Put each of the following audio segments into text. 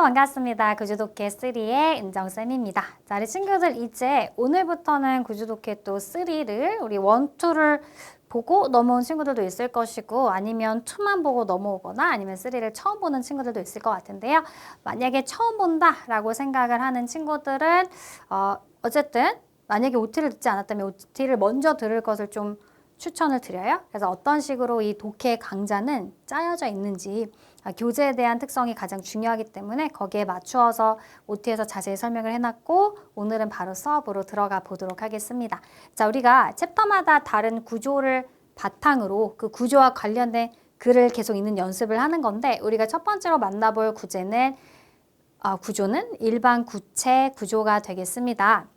반갑습니다. 구주독해 3의 은정쌤입니다. 자, 우리 친구들 이제 오늘부터는 구주독해 또 3를 우리 1, 2를 보고 넘어온 친구들도 있을 것이고 아니면 2만 보고 넘어오거나 아니면 3를 처음 보는 친구들도 있을 것 같은데요. 만약에 처음 본다라고 생각을 하는 친구들은 어쨌든 만약에 OT를 듣지 않았다면 OT를 먼저 들을 것을 좀 추천을 드려요. 그래서 어떤 식으로 이 독해 강좌는 짜여져 있는지 교재에 대한 특성이 가장 중요하기 때문에 거기에 맞추어서 OT에서 자세히 설명을 해놨고 오늘은 바로 수업으로 들어가 보도록 하겠습니다. 자, 우리가 챕터마다 다른 구조를 바탕으로 그 구조와 관련된 글을 계속 읽는 연습을 하는 건데 우리가 첫 번째로 만나볼 구조는 일반 구체 구조가 되겠습니다.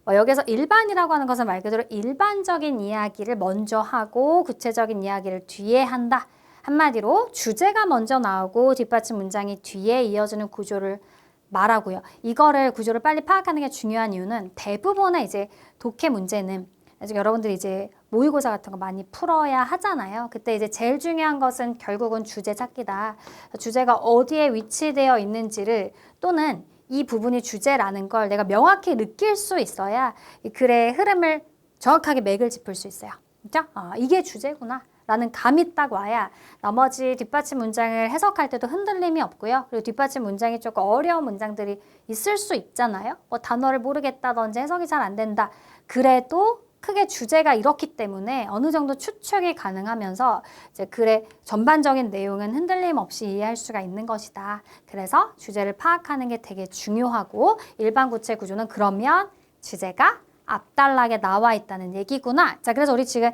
여기서 일반이라고 하는 것은 말 그대로 일반적인 이야기를 먼저 하고 구체적인 이야기를 뒤에 한다. 한마디로 주제가 먼저 나오고 뒷받침 문장이 뒤에 이어지는 구조를 말하고요. 이거를 구조를 빨리 파악하는 게 중요한 이유는 대부분의 이제 독해 문제는 나중에 여러분들이 이제 모의고사 같은 거 많이 풀어야 하잖아요. 그때 이제 제일 중요한 것은 결국은 주제 찾기다. 주제가 어디에 위치되어 있는지를 또는 이 부분이 주제라는 걸 내가 명확히 느낄 수 있어야 이 글의 흐름을 정확하게 맥을 짚을 수 있어요. 그죠? 이게 주제구나 라는 감이 딱 와야 나머지 뒷받침 문장을 해석할 때도 흔들림이 없고요. 그리고 뒷받침 문장이 조금 어려운 문장들이 있을 수 있잖아요. 단어를 모르겠다든지 해석이 잘 안 된다. 그래도 크게 주제가 이렇기 때문에 어느 정도 추측이 가능하면서 이제 글의 전반적인 내용은 흔들림 없이 이해할 수가 있는 것이다. 그래서 주제를 파악하는 게 되게 중요하고 일반 구체 구조는 그러면 주제가 앞단락에 나와 있다는 얘기구나. 자, 그래서 우리 지금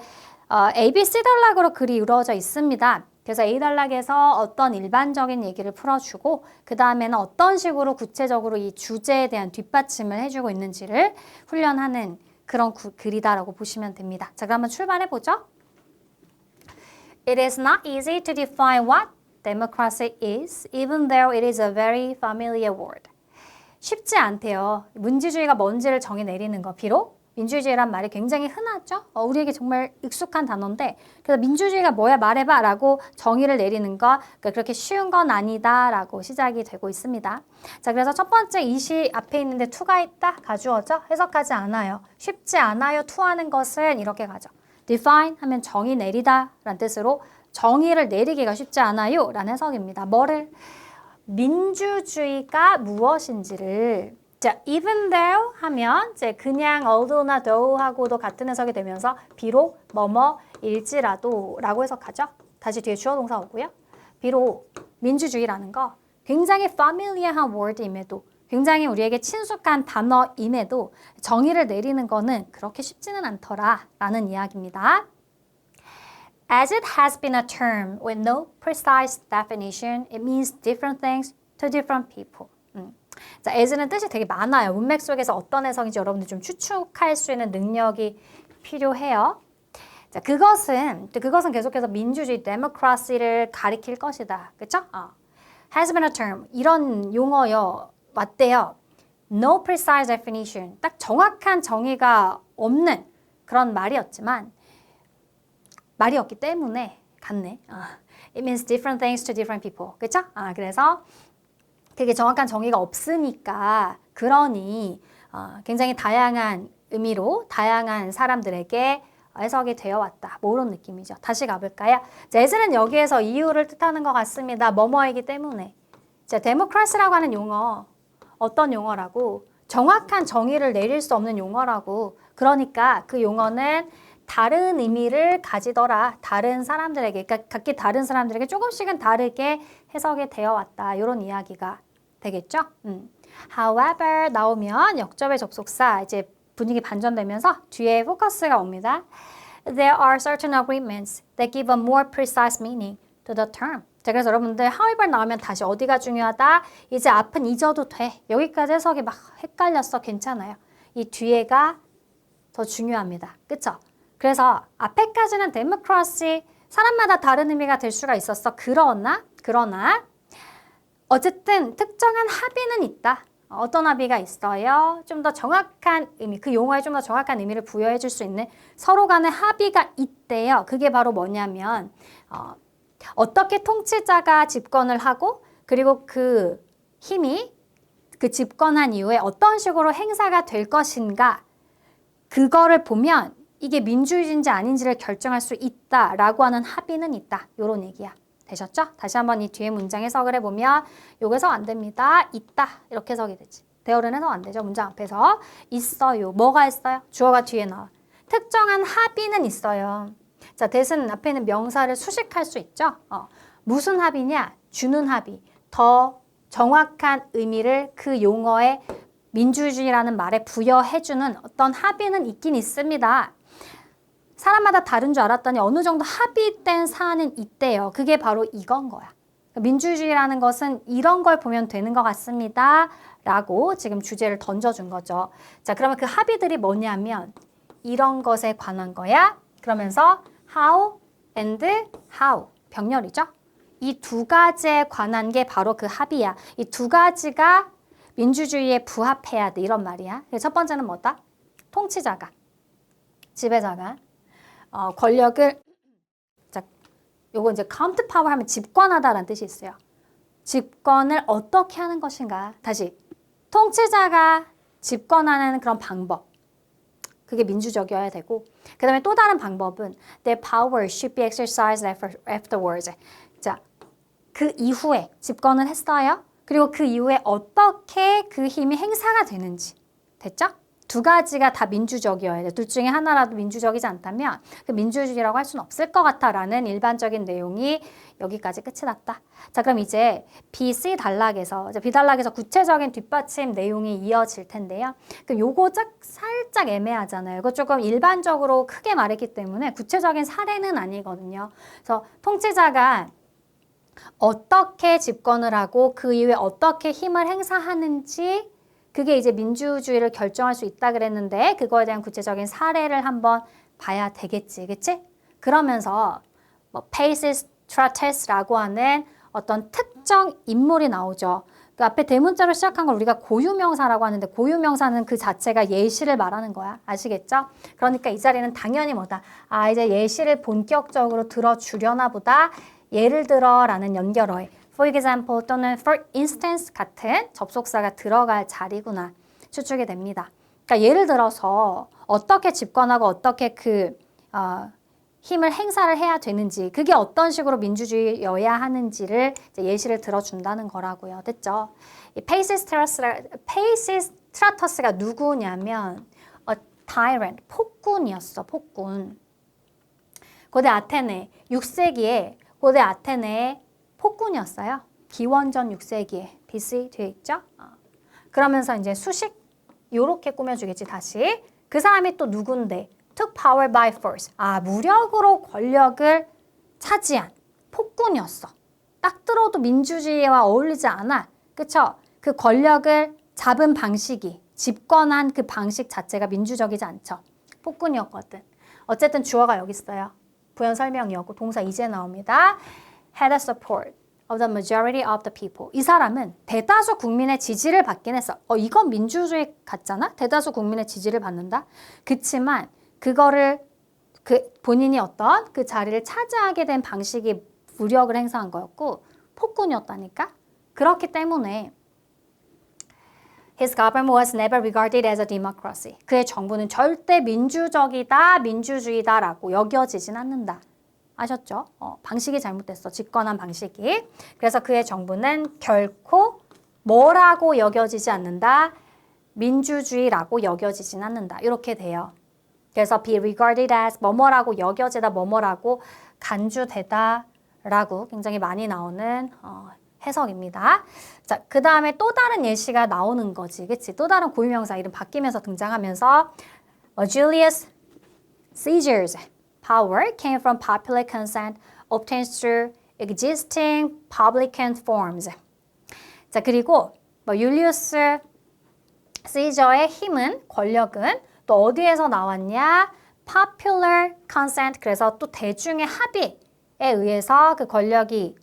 A, B, C 단락으로 글이 이루어져 있습니다. 그래서 A 단락에서 어떤 일반적인 얘기를 풀어주고 그 다음에는 어떤 식으로 구체적으로 이 주제에 대한 뒷받침을 해주고 있는지를 훈련하는 그런 글이다라고 보시면 됩니다. 자, 그럼 한번 출발해보죠. It is not easy to define what democracy is, even though it is a very familiar word. 쉽지 않대요. 민주주의가 뭔지를 정의 내리는 거. 비록 민주주의란 말이 굉장히 흔하죠. 우리에게 정말 익숙한 단어인데 그래서 민주주의가 뭐야 말해봐 라고 정의를 내리는 거 그렇게 쉬운 건 아니다 라고 시작이 되고 있습니다. 자, 그래서 첫 번째 이시 앞에 있는데 to가 있다 가주어죠. 해석하지 않아요. 쉽지 않아요. to 하는 것은 이렇게 가죠. define 하면 정의 내리다 라는 뜻으로 정의를 내리기가 쉽지 않아요 라는 해석입니다. 뭐를? 민주주의가 무엇인지를 자, even though 하면 이제 그냥 although나 though하고도 같은 해석이 되면서 비록 뭐뭐일지라도 라고 해석하죠. 다시 뒤에 주어 동사 오고요. 비록 민주주의라는 거 굉장히 familiar한 word임에도 굉장히 우리에게 친숙한 단어임에도 정의를 내리는 거는 그렇게 쉽지는 않더라 라는 이야기입니다. As it has been a term with no precise definition, it means different things to different people. 자, as는 뜻이 되게 많아요. 문맥 속에서 어떤 해석인지 여러분들 좀 추측할 수 있는 능력이 필요해요. 자, 그것은 계속해서 민주주의, democracy를 가리킬 것이다. 그쵸? has been a term. 이런 용어요. 맞대요. No precise definition. 딱 정확한 정의가 없는 그런 말이었지만 말이었기 때문에 같네. It means different things to different people. 그쵸? 그래서 그게 정확한 정의가 없으니까 그러니 굉장히 다양한 의미로 다양한 사람들에게 해석이 되어 왔다. 뭐 이런 느낌이죠. 다시 가볼까요? 자, as는 여기에서 이유를 뜻하는 것 같습니다. 뭐뭐이기 때문에. 자, 데모크라시라고 하는 용어 어떤 용어라고? 정확한 정의를 내릴 수 없는 용어라고. 그러니까 그 용어는 다른 의미를 가지더라. 다른 사람들에게, 그러니까 각기 다른 사람들에게 조금씩은 다르게 해석이 되어 왔다. 이런 이야기가 되겠죠? However 나오면 역접의 접속사 이제 분위기 반전되면서 뒤에 포커스가 옵니다. There are certain agreements that give a more precise meaning to the term. 자, 그래서 여러분들 however 나오면 다시 어디가 중요하다? 이제 앞은 잊어도 돼. 여기까지 해석이 막 헷갈렸어. 괜찮아요. 이 뒤에가 더 중요합니다. 그쵸? 그래서 앞에까지는 데모크라시 사람마다 다른 의미가 될 수가 있었어. 그러나 어쨌든 특정한 합의는 있다. 어떤 합의가 있어요? 좀 더 정확한 의미, 그 용어에 좀 더 정확한 의미를 부여해 줄 수 있는 서로 간의 합의가 있대요. 그게 바로 뭐냐면 어떻게 통치자가 집권을 하고 그리고 그 힘이 그 집권한 이후에 어떤 식으로 행사가 될 것인가 그거를 보면 이게 민주주의인지 아닌지를 결정할 수 있다라고 하는 합의는 있다. 요런 얘기야. 되셨죠? 다시 한번 이 뒤에 문장 해석을 해보면 요게서 안 됩니다. 있다. 이렇게 해석이 되지. 대어는 해석 안 되죠. 문장 앞에서 있어요. 뭐가 있어요? 주어가 뒤에 나와. 특정한 합의는 있어요. 자, that은 앞에 있는 명사를 수식할 수 있죠. 무슨 합의냐? 주는 합의. 더 정확한 의미를 그 용어에 민주주의라는 말에 부여해주는 어떤 합의는 있긴 있습니다. 사람마다 다른 줄 알았더니 어느 정도 합의된 사안은 있대요. 그게 바로 이건 거야. 민주주의라는 것은 이런 걸 보면 되는 것 같습니다. 라고 지금 주제를 던져준 거죠. 자, 그러면 그 합의들이 뭐냐면 이런 것에 관한 거야. 그러면서 how and how. 병렬이죠. 이 두 가지에 관한 게 바로 그 합의야. 이 두 가지가 민주주의에 부합해야 돼. 이런 말이야. 첫 번째는 뭐다? 통치자가, 지배자가 권력을 자, 요거 이제 count power 하면 집권하다라는 뜻이 있어요. 집권을 어떻게 하는 것인가. 다시 통치자가 집권하는 그런 방법. 그게 민주적이어야 되고 그 다음에 또 다른 방법은 their power should be exercised afterwards. 자, 그 이후에 집권을 했어요. 그리고 그 이후에 어떻게 그 힘이 행사가 되는지. 됐죠? 두 가지가 다 민주적이어야 돼. 둘 중에 하나라도 민주적이지 않다면 그 민주주의라고 할 수는 없을 것 같다라는 일반적인 내용이 여기까지 끝이 났다. 자, 그럼 이제 B, C 단락에서 이제 B 단락에서 구체적인 뒷받침 내용이 이어질 텐데요. 그럼 요거 살짝 애매하잖아요. 이거 조금 일반적으로 크게 말했기 때문에 구체적인 사례는 아니거든요. 그래서 통치자가 어떻게 집권을 하고 그 이후에 어떻게 힘을 행사하는지 그게 이제 민주주의를 결정할 수 있다 그랬는데 그거에 대한 구체적인 사례를 한번 봐야 되겠지, 그치? 그러면서 뭐 페이시스트라테스라고 하는 어떤 특정 인물이 나오죠. 그 앞에 대문자로 시작한 걸 우리가 고유명사라고 하는데 고유명사는 그 자체가 예시를 말하는 거야. 아시겠죠? 그러니까 이 자리는 당연히 뭐다? 아, 이제 예시를 본격적으로 들어주려나 보다. 예를 들어라는 연결어에 for example 또는 for instance 같은 접속사가 들어갈 자리구나 추측이 됩니다. 그러니까 예를 들어서 어떻게 집권하고 어떻게 힘을 행사를 해야 되는지 그게 어떤 식으로 민주주의여야 하는지를 이제 예시를 들어준다는 거라고요. 됐죠? 이 페이시스트라터스가 누구냐면 a tyrant, 폭군이었어. 폭군. 고대 아테네 6세기에 고대 아테네의 폭군이었어요. 기원전 6세기에 BC 뒤에 있죠? 그러면서 이제 수식 요렇게 꾸며주겠지 다시. 그 사람이 또 누군데? took power by force. 아, 무력으로 권력을 차지한 폭군이었어. 딱 들어도 민주주의와 어울리지 않아. 그쵸? 그 권력을 잡은 방식이 집권한 그 방식 자체가 민주적이지 않죠. 폭군이었거든. 어쨌든 주어가 여기 있어요. 부연 설명이었고 동사 이제 나옵니다. had the support of the majority of the people. 이 사람은 대다수 국민의 지지를 받긴 했어. 이건 민주주의 같잖아? 대다수 국민의 지지를 받는다? 그치만 그거를 본인이 어떤 그 자리를 차지하게 된 방식이 무력을 행사한 거였고 폭군이었다니까? 그렇기 때문에 His government was never regarded as a democracy. 그의 정부는 절대 민주적이다, 민주주의다라고 여겨지진 않는다. 아셨죠? 방식이 잘못됐어. 집권한 방식이. 그래서 그의 정부는 결코 뭐라고 여겨지지 않는다? 민주주의라고 여겨지진 않는다. 이렇게 돼요. 그래서 be regarded as 뭐뭐라고 여겨지다, 뭐뭐라고 간주되다 라고 굉장히 많이 나오는 해석입니다. 자, 그 다음에 또 다른 예시가 나오는 거지. 그치? 또 다른 고유명사 이름 바뀌면서 등장하면서 Julius Caesar's power came from popular consent obtained through existing publican forms. 자, 그리고 율리우스 시저의 힘은, 권력은 또 어디에서 나왔냐? popular consent. 그래서 또 대중의 합의에 의해서 그 권력이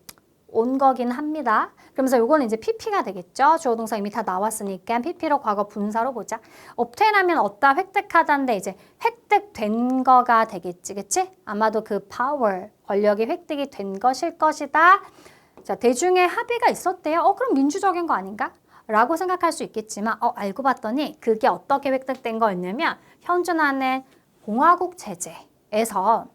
온 거긴 합니다. 그러면서 요거는 이제 PP가 되겠죠. 주어 동사 이미 다 나왔으니까 PP로 과거 분사로 보자. obtain 하면 얻다, 획득하다인데 이제 획득된 거가 되겠지. 그치? 아마도 그 power, 권력이 획득이 된 것일 것이다 자, 대중의 합의가 있었대요. 그럼 민주적인 거 아닌가? 라고 생각할 수 있겠지만 알고 봤더니 그게 어떻게 획득된 거였냐면 현존하는 공화국 체제에서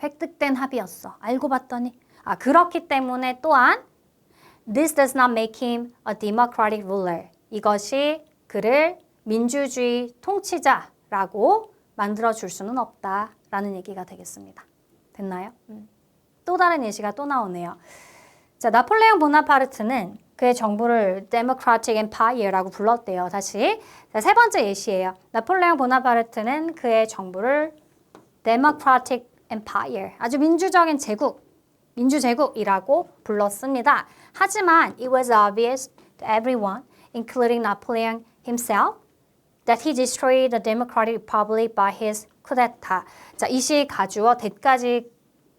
획득된 합의였어. 알고 봤더니 그렇기 때문에 또한 This does not make him a democratic ruler. 이것이 그를 민주주의 통치자라고 만들어줄 수는 없다라는 얘기가 되겠습니다. 됐나요? 또 다른 예시가 또 나오네요. 자, 나폴레옹 보나파르트는 그의 정부를 Democratic Empire라고 불렀대요. 다시. 자, 세 번째 예시예요. 나폴레옹 보나파르트는 그의 정부를 Democratic Empire, 아주 민주적인 제국, 민주제국이라고 불렀습니다. 하지만 it was obvious to everyone, including Napoleon himself, that he destroyed the Democratic Republic by his coup d'etat. 자, 이시 가주어 that까지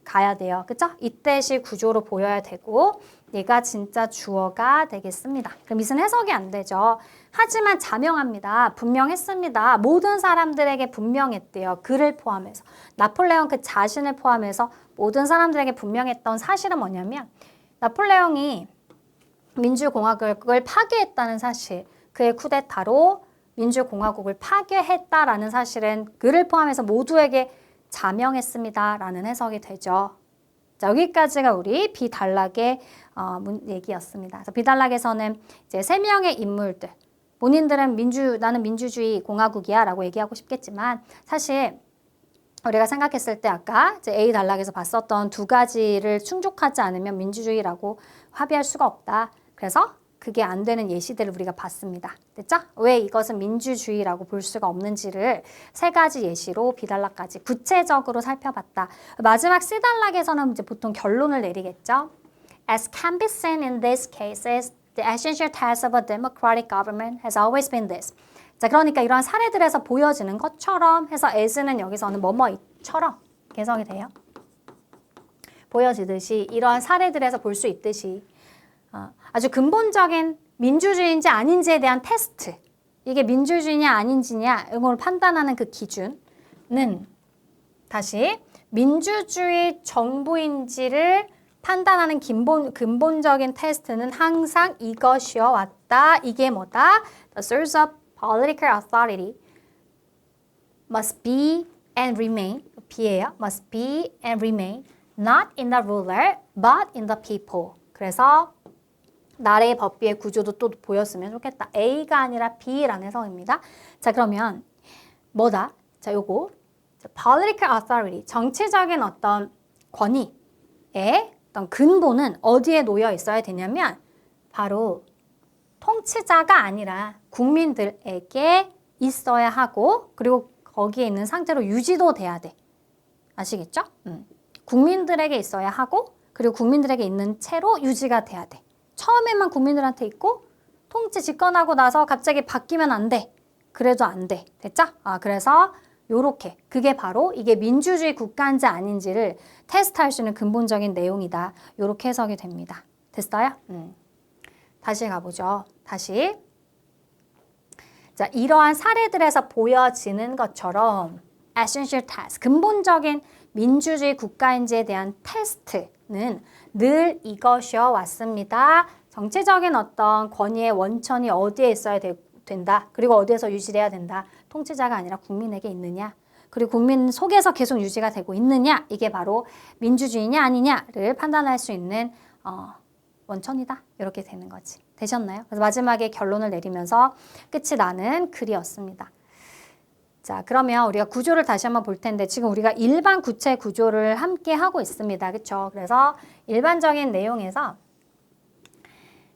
가야 돼요. 그쵸? 이때식 구조로 보여야 되고 얘가 진짜 주어가 되겠습니다. 그럼 이것은 해석이 안 되죠. 하지만 자명합니다. 분명했습니다. 모든 사람들에게 분명했대요. 그를 포함해서. 나폴레옹 그 자신을 포함해서 모든 사람들에게 분명했던 사실은 뭐냐면 나폴레옹이 민주공화국을 파괴했다는 사실, 그의 쿠데타로 민주공화국을 파괴했다라는 사실은 그를 포함해서 모두에게 자명했습니다라는 해석이 되죠. 자, 여기까지가 우리 비단락의 얘기였습니다. 그래서 비단락에서는 이제 세 명의 인물들, 본인들은 나는 민주주의 공화국이야라고 얘기하고 싶겠지만 사실 우리가 생각했을 때 아까 이제 A 단락에서 봤었던 두 가지를 충족하지 않으면 민주주의라고 합의할 수가 없다. 그래서 그게 안 되는 예시들을 우리가 봤습니다. 됐죠? 왜 이것은 민주주의라고 볼 수가 없는지를 세 가지 예시로 B단락까지 구체적으로 살펴봤다. 마지막 C단락에서는 이제 보통 결론을 내리겠죠. As can be seen in these cases, the essential task of a democratic government has always been this. 자, 그러니까 이러한 사례들에서 보여지는 것처럼 해서 as는 여기서는 뭐뭐처럼 개성이 돼요. 보여지듯이 이러한 사례들에서 볼 수 있듯이 아주 근본적인 민주주의인지 아닌지에 대한 테스트, 이게 민주주의냐 아닌지냐 이걸 판단하는 그 기준은 다시 민주주의 정부인지를 판단하는 근본적인 테스트는 항상 이것이어 왔다. 이게 뭐다? The source of political authority must be and remain, B예요. must be and remain not in the ruler but in the people. 그래서 나라의 법비의 구조도 또 보였으면 좋겠다. A가 아니라 B라는 해석입니다. 자, 그러면 뭐다? 자, 요거 political authority, 정치적인 어떤 권위의 어떤 근본은 어디에 놓여 있어야 되냐면 바로 통치자가 아니라 국민들에게 있어야 하고 그리고 거기에 있는 상태로 유지도 돼야 돼. 아시겠죠? 국민들에게 있어야 하고 그리고 국민들에게 있는 채로 유지가 돼야 돼. 처음에만 국민들한테 있고 통치 집권하고 나서 갑자기 바뀌면 안 돼. 그래도 안 돼. 됐죠? 그래서 요렇게 그게 바로 이게 민주주의 국가인지 아닌지를 테스트할 수 있는 근본적인 내용이다. 요렇게 해석이 됩니다. 됐어요? 다시 가보죠. 다시. 자, 이러한 사례들에서 보여지는 것처럼 essential task, 근본적인 민주주의 국가인지에 대한 테스트는 늘 이것이어 왔습니다. 정치적인 어떤 권위의 원천이 어디에 있어야 된다. 그리고 어디에서 유지돼야 된다. 통치자가 아니라 국민에게 있느냐. 그리고 국민 속에서 계속 유지가 되고 있느냐. 이게 바로 민주주의냐 아니냐를 판단할 수 있는 원천이다. 이렇게 되는 거지. 되셨나요? 그래서 마지막에 결론을 내리면서 끝이 나는 글이었습니다. 자, 그러면 우리가 구조를 다시 한번 볼 텐데 지금 우리가 일반 구체 구조를 함께 하고 있습니다. 그렇죠? 그래서 일반적인 내용에서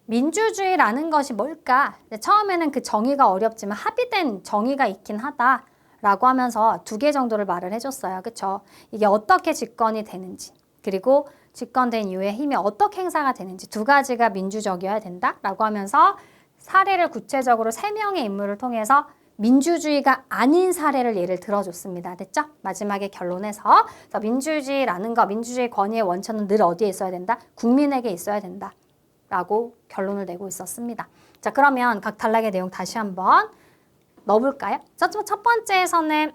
민주주의라는 것이 뭘까? 처음에는 그 정의가 어렵지만 합의된 정의가 있긴 하다라고 하면서 두 개 정도를 말을 해줬어요. 그렇죠? 이게 어떻게 집권이 되는지 그리고 집권된 이후에 힘이 어떻게 행사가 되는지 두 가지가 민주적이어야 된다라고 하면서 사례를 구체적으로 3명의 인물을 통해서 민주주의가 아닌 사례를 예를 들어줬습니다. 됐죠? 마지막에 결론에서 민주주의라는 거, 민주주의 권위의 원천은 늘 어디에 있어야 된다? 국민에게 있어야 된다. 라고 결론을 내고 있었습니다. 자, 그러면 각 단락의 내용 다시 한번 넣어볼까요? 첫 번째에서는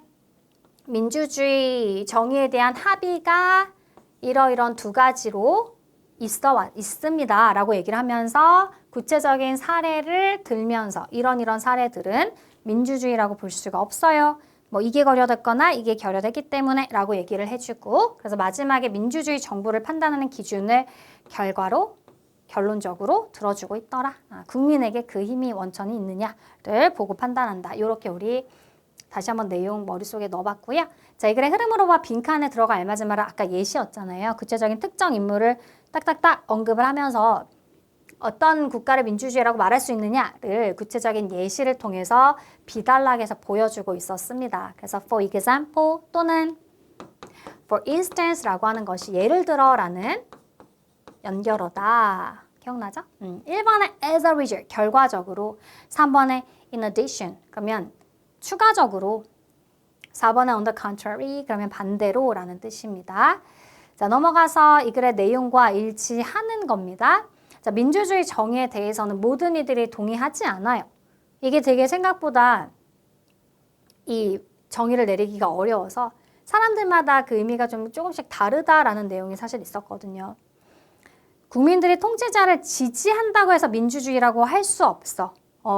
민주주의 정의에 대한 합의가 이러이런 두 가지로 있습니다 라고 얘기를 하면서 구체적인 사례를 들면서 이런 사례들은 민주주의라고 볼 수가 없어요. 뭐 이게 결여됐거나 이게 결여됐기 때문에 라고 얘기를 해주고 그래서 마지막에 민주주의 정부를 판단하는 기준을 결론적으로 들어주고 있더라. 국민에게 그 힘이 원천이 있느냐를 보고 판단한다. 이렇게 우리 다시 한번 내용 머릿속에 넣어봤고요. 자, 이 글의 흐름으로 봐 빈칸에 들어가 알맞은 말은 아까 예시였잖아요. 구체적인 특정 인물을 딱딱딱 언급을 하면서 어떤 국가를 민주주의라고 말할 수 있느냐를 구체적인 예시를 통해서 비단락에서 보여주고 있었습니다. 그래서 for example 또는 for instance라고 하는 것이 예를 들어라는 연결어다. 기억나죠? 1번에 as a result, 결과적으로 3번에 in addition, 그러면 추가적으로 4번에 on the contrary, 그러면 반대로 라는 뜻입니다. 자, 넘어가서 이 글의 내용과 일치하는 겁니다. 자, 민주주의 정의에 대해서는 모든 이들이 동의하지 않아요. 이게 되게 생각보다 이 정의를 내리기가 어려워서 사람들마다 그 의미가 좀 조금씩 다르다라는 내용이 사실 있었거든요. 국민들이 통치자를 지지한다고 해서 민주주의라고 할 수 없어.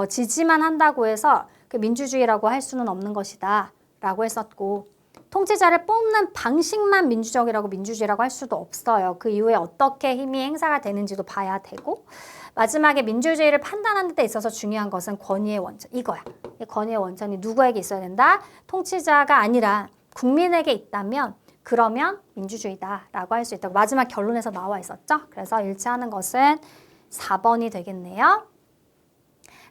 지지만 한다고 해서 그 민주주의라고 할 수는 없는 것이다 라고 했었고 통치자를 뽑는 방식만 민주주의라고 할 수도 없어요. 그 이후에 어떻게 힘이 행사가 되는지도 봐야 되고 마지막에 민주주의를 판단하는 데 있어서 중요한 것은 권위의 원천 이거야. 이 권위의 원천이 누구에게 있어야 된다? 통치자가 아니라 국민에게 있다면 그러면 민주주의다라고 할 수 있다고 마지막 결론에서 나와 있었죠. 그래서 일치하는 것은 4번이 되겠네요.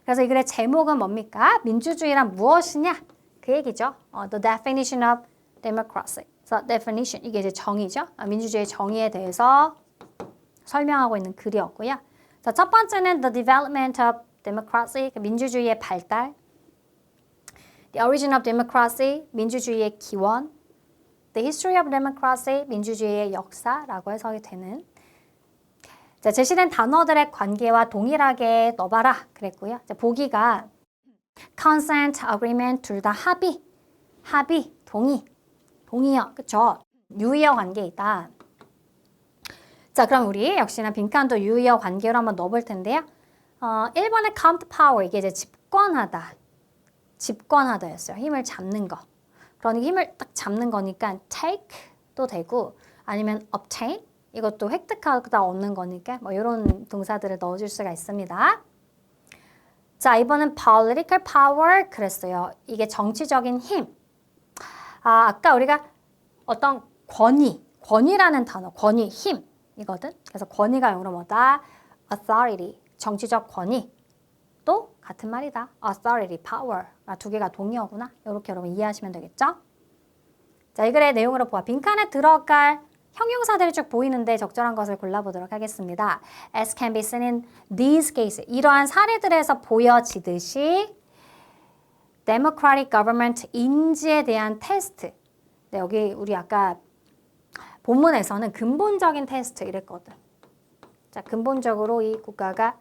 그래서 이 글의 제목은 뭡니까? 민주주의란 무엇이냐? 그 얘기죠. The definition of democracy. 그래서 definition, 이게 이제 정의죠. 민주주의의 정의에 대해서 설명하고 있는 글이었고요. 자, 첫 번째는 the development of democracy, 민주주의의 발달. The origin of democracy, 민주주의의 기원. The history of democracy, 민주주의의 역사라고 해석이 되는. 자, 제시된 단어들의 관계와 동일하게 넣어봐라 그랬고요. 자, 보기가 consent, agreement 둘 다 합의, 동의어, 그쵸? 유의어 관계이다. 자, 그럼 우리 역시나 빈칸도 유의어 관계로 한번 넣어볼 텐데요. 1번의 count power, 이게 이제 집권하다였어요. 힘을 잡는 거. 그러니까 힘을 딱 잡는 거니까 take도 되고 아니면 obtain, 이것도 획득하다 얻는 거니까 뭐 이런 동사들을 넣어줄 수가 있습니다. 자, 이번엔 political power 그랬어요. 이게 정치적인 힘. 아까 우리가 어떤 권위라는 단어, 권위, 힘 이거든. 그래서 권위가 영어로 뭐다? authority, 정치적 권위. 또 같은 말이다. authority, power. 두 개가 동의어구나. 이렇게 여러분 이해하시면 되겠죠? 자, 이 글의 내용으로 보아 빈칸에 들어갈 형용사들이 쭉 보이는데 적절한 것을 골라보도록 하겠습니다. As can be seen in these cases. 이러한 사례들에서 보여지듯이 democratic government 인지에 대한 테스트. 네, 여기 우리 아까 본문에서는 근본적인 테스트 이랬거든. 자, 근본적으로 이 국가가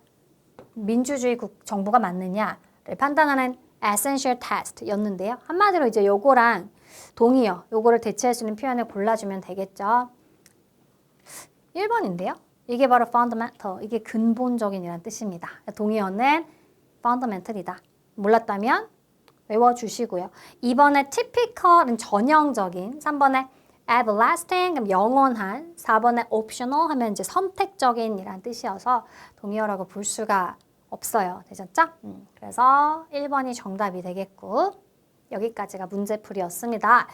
민주주의 정부가 맞느냐를 판단하는 essential test였는데요. 한마디로 이제 요거랑 동의어, 요거를 대체할 수 있는 표현을 골라주면 되겠죠. 1번인데요. 이게 바로 fundamental, 이게 근본적인이라는 뜻입니다. 동의어는 fundamental이다. 몰랐다면 외워주시고요. 2번에 typical은 전형적인, 3번에 everlasting, 그럼 영원한, 4번에 optional 하면 이제 선택적인이라는 뜻이어서 동의어라고 볼 수가 없어요. 되셨죠? 그래서 1번이 정답이 되겠고 여기까지가 문제풀이였습니다.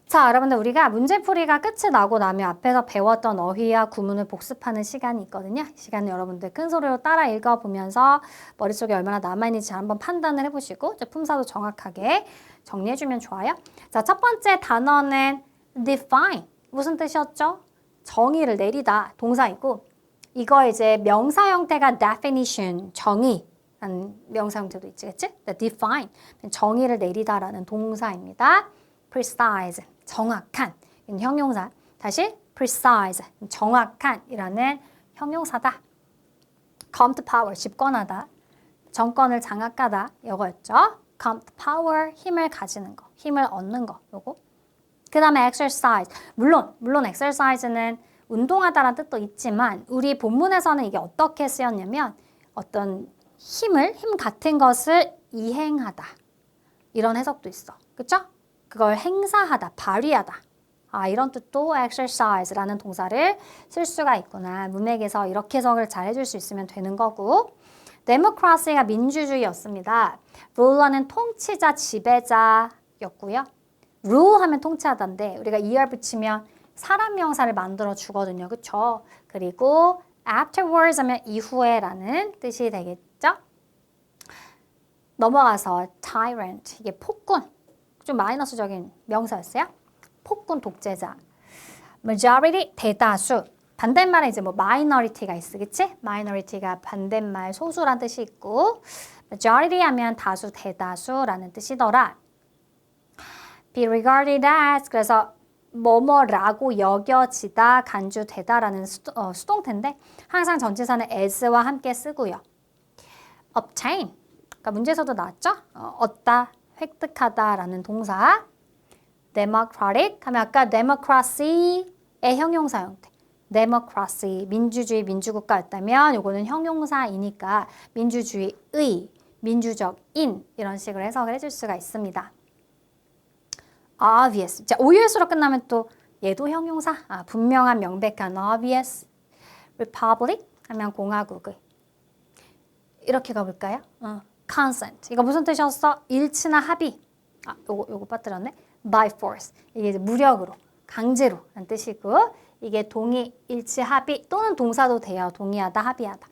자, 여러분들 우리가 문제풀이가 끝이 나고 나면 앞에서 배웠던 어휘와 구문을 복습하는 시간이 있거든요. 이 시간은 여러분들 큰 소리로 따라 읽어보면서 머릿속에 얼마나 남아있는지 한번 판단을 해보시고 품사도 정확하게 정리해주면 좋아요. 자, 첫 번째 단어는 define. 무슨 뜻이었죠? 정의를 내리다 동사이고 이거 이제 명사 형태가 definition, 정의 라는 명사 형태도 있지, 그치? define, 정의를 내리다라는 동사입니다. precise, 정확한, 형용사. 다시 precise, 정확한이라는 형용사다. come to power, 집권하다. 정권을 장악하다, 이거였죠. come to power, 힘을 가지는 거, 힘을 얻는 거, 요거. 그 다음에 exercise. 물론 exercise는 운동하다라는 뜻도 있지만 우리 본문에서는 이게 어떻게 쓰였냐면 어떤 힘 같은 것을 이행하다. 이런 해석도 있어. 그쵸? 그걸 행사하다, 발휘하다. 이런 뜻도 exercise라는 동사를 쓸 수가 있구나. 문맥에서 이렇게 해석을 잘 해줄 수 있으면 되는 거고. democracy가 민주주의였습니다. ruler는 통치자, 지배자였고요. rule 하면 통치하다인데 우리가 er 붙이면 사람 명사를 만들어 주거든요. 그쵸? 그리고 afterwards 하면 이후에라는 뜻이 되겠죠? 넘어가서 tyrant, 이게 폭군, 좀 마이너스적인 명사였어요. 폭군, 독재자. majority, 대다수. 반대말에 이제 뭐 minority가 있어, 그치? minority가 반대말 소수란 뜻이 있고 majority 하면 다수, 대다수라는 뜻이더라. be regarded as, 그래서 뭐뭐라고 여겨지다, 간주되다라는 수동태인데 항상 전치사는 as와 함께 쓰고요. obtain, 그러니까 문제에서도 나왔죠? 얻다, 획득하다라는 동사. democratic 하면 아까 democracy의 형용사 형태. democracy, 민주주의, 민주국가였다면 요거는 형용사이니까 민주주의의, 민주적인 이런 식으로 해석을 해줄 수가 있습니다. obvious. 자, obvious로 끝나면 또 얘도 형용사. 분명한, 명백한 obvious. republic 하면 공화국의. 이렇게 가볼까요? consent. 이거 무슨 뜻이었어? 일치나 합의. 요거 빠뜨렸네. by force. 이게 이제 무력으로, 강제로 라는 뜻이고 이게 동의, 일치, 합의 또는 동사도 돼요. 동의하다, 합의하다.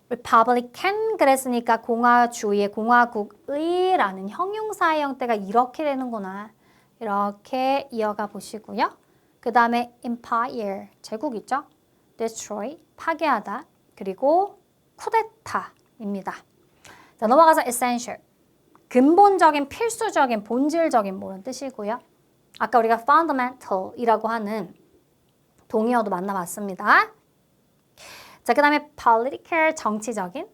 republican 그랬으니까 공화주의, 공화국의 라는 형용사의 형태가 이렇게 되는구나. 이렇게 이어가 보시고요. 그 다음에 empire, 제국 있죠? destroy, 파괴하다. 그리고 쿠데타입니다. 자, 넘어가서 essential, 근본적인, 필수적인, 본질적인 뭐런 뜻이고요. 아까 우리가 fundamental이라고 하는 동의어도 만나봤습니다. 자, 그 다음에 political, 정치적인,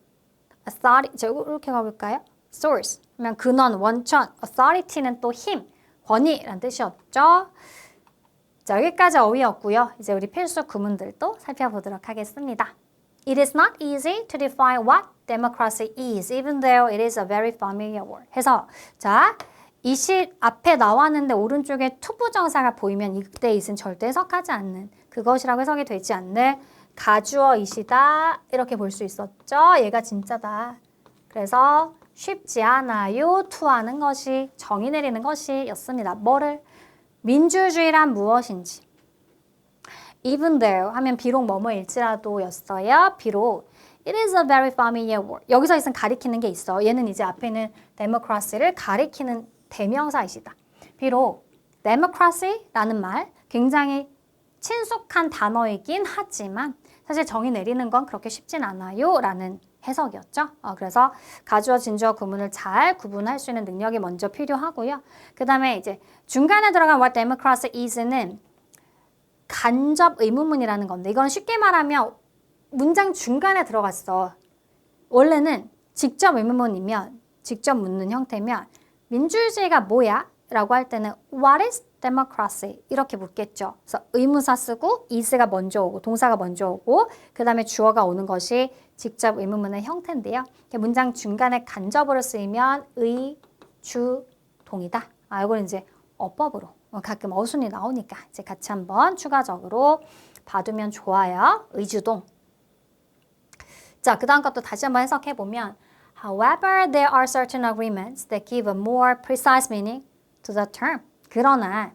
authority, 자, 이렇게 가볼까요? source, 하면 근원, 원천, authority는 또 힘, 권위라는 뜻이었죠. 자, 여기까지 어휘였고요. 이제 우리 필수 구문들도 살펴보도록 하겠습니다. It is not easy to define what democracy is, even though it is a very familiar word. 해서 자, 이 시 앞에 나왔는데 오른쪽에 투부정사가 보이면 이때 it은 절대 해석하지 않는 그것이라고 해석이 되지 않는 가주어 it이다 이렇게 볼 수 있었죠. 얘가 진짜다. 그래서 쉽지 않아요. to 하는 것이, 정의 내리는 것이 였습니다. 뭐를? 민주주의란 무엇인지. Even though 하면 비록 뭐뭐일지라도 였어요. 비록 it is a very familiar word. 여기서 있으면 가리키는 게 있어. 얘는 이제 앞에 있는 democracy를 가리키는 대명사이시다. 비록 democracy라는 말 굉장히 친숙한 단어이긴 하지만 사실 정의 내리는 건 그렇게 쉽진 않아요 라는 해석이었죠. 그래서 가주어, 진주어 구문을 잘 구분할 수 있는 능력이 먼저 필요하고요. 그 다음에 이제 중간에 들어간 what democracy is는 간접 의문문이라는 건데 이건 쉽게 말하면 문장 중간에 들어갔어. 원래는 직접 의문문이면 직접 묻는 형태면 민주주의가 뭐야? 라고 할 때는 What is democracy? 이렇게 묻겠죠. 그래서 의문사 쓰고 is가 먼저 오고 동사가 먼저 오고 그 다음에 주어가 오는 것이 직접 의문문의 형태인데요. 문장 중간에 간접으로 쓰이면 의, 주, 동이다. 이건 이제 어법으로 가끔 어순이 나오니까 이제 같이 한번 추가적으로 봐두면 좋아요. 의주동. 자, 그 다음 것도 다시 한번 해석해 보면 However, there are certain agreements that give a more precise meaning to the term. 그러나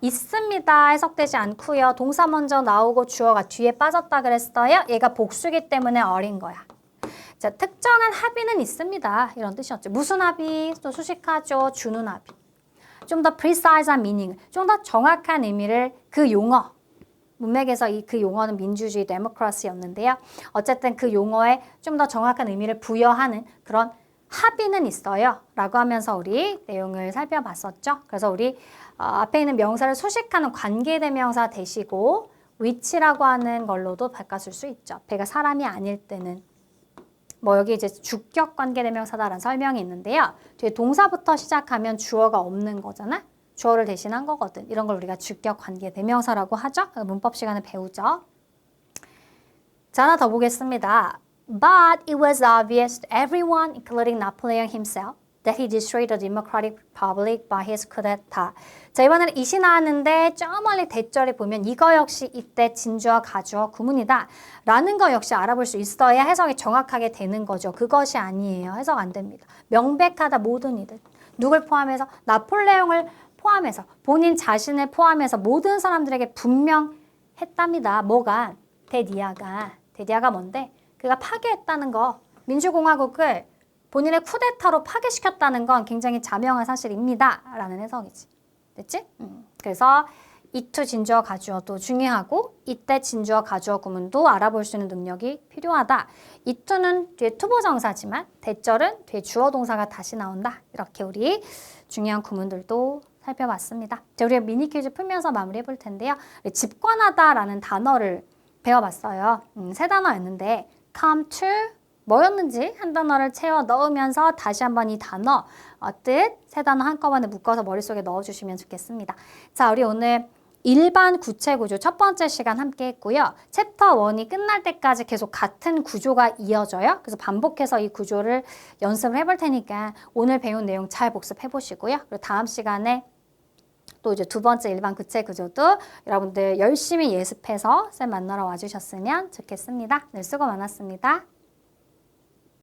있습니다. 해석되지 않고요. 동사 먼저 나오고 주어가 뒤에 빠졌다 그랬어요. 얘가 복수기 때문에 어린 거야. 자, 특정한 합의는 있습니다. 이런 뜻이었죠. 무슨 합의? 또 수식하죠. 주는 합의. 좀 더 precise한 meaning, 좀 더 정확한 의미를 그 용어, 문맥에서 그 용어는 민주주의, 데모크라시였는데요. 어쨌든 그 용어에 좀 더 정확한 의미를 부여하는 그런 합의는 있어요. 라고 하면서 우리 내용을 살펴봤었죠. 그래서 우리 앞에 있는 명사를 수식하는 관계대명사 대시고 which라고 하는 걸로도 바꿔줄 수 있죠. 배가 사람이 아닐 때는 뭐 여기 이제 주격 관계대명사다라는 설명이 있는데요. 뒤에 동사부터 시작하면 주어가 없는 거잖아. 주어를 대신한 거거든. 이런 걸 우리가 주격 관계 대명사라고 하죠. 문법 시간에 배우죠. 자, 하나 더 보겠습니다. But it was obvious to everyone, including Napoleon himself, that he destroyed the Democratic Republic by his coup d'etat. 자, 이번에는 이시 나왔는데 저 멀리 대절에 보면 이거 역시 이때 진주어, 가주어, 구문이다 라는 거 역시 알아볼 수 있어야 해석이 정확하게 되는 거죠. 그것이 아니에요. 해석 안 됩니다. 명백하다 모든 이들. 누굴 포함해서? 나폴레옹을 포함해서 본인 자신을 포함해서 모든 사람들에게 분명했답니다. 뭐가? 데디아가 뭔데? 그가 파괴했다는 거. 민주공화국을 본인의 쿠데타로 파괴시켰다는 건 굉장히 자명한 사실입니다. 라는 해석이지. 됐지? 그래서 이투 진주어 가주어도 중요하고 이때 진주어 가주어 구문도 알아볼 수 있는 능력이 필요하다. 이투는 뒤에 투부정사지만 대절은 뒤에 주어 동사가 다시 나온다. 이렇게 우리 중요한 구문들도 살펴봤습니다. 자, 우리가 미니 퀴즈 풀면서 마무리해 볼 텐데요. 집권하다라는 단어를 배워봤어요. 세 단어였는데 come to 뭐였는지 한 단어를 채워 넣으면서 다시 한번 이 단어 뜻 세 단어 한꺼번에 묶어서 머릿속에 넣어주시면 좋겠습니다. 자, 우리 오늘 일반 구체 구조 첫 번째 시간 함께 했고요. 챕터 1이 끝날 때까지 계속 같은 구조가 이어져요. 그래서 반복해서 이 구조를 연습을 해볼 테니까 오늘 배운 내용 잘 복습해 보시고요. 그리고 다음 시간에 또 이제 두 번째 일반 구체 구조도 여러분들 열심히 예습해서 쌤 만나러 와주셨으면 좋겠습니다. 네, 수고 많았습니다.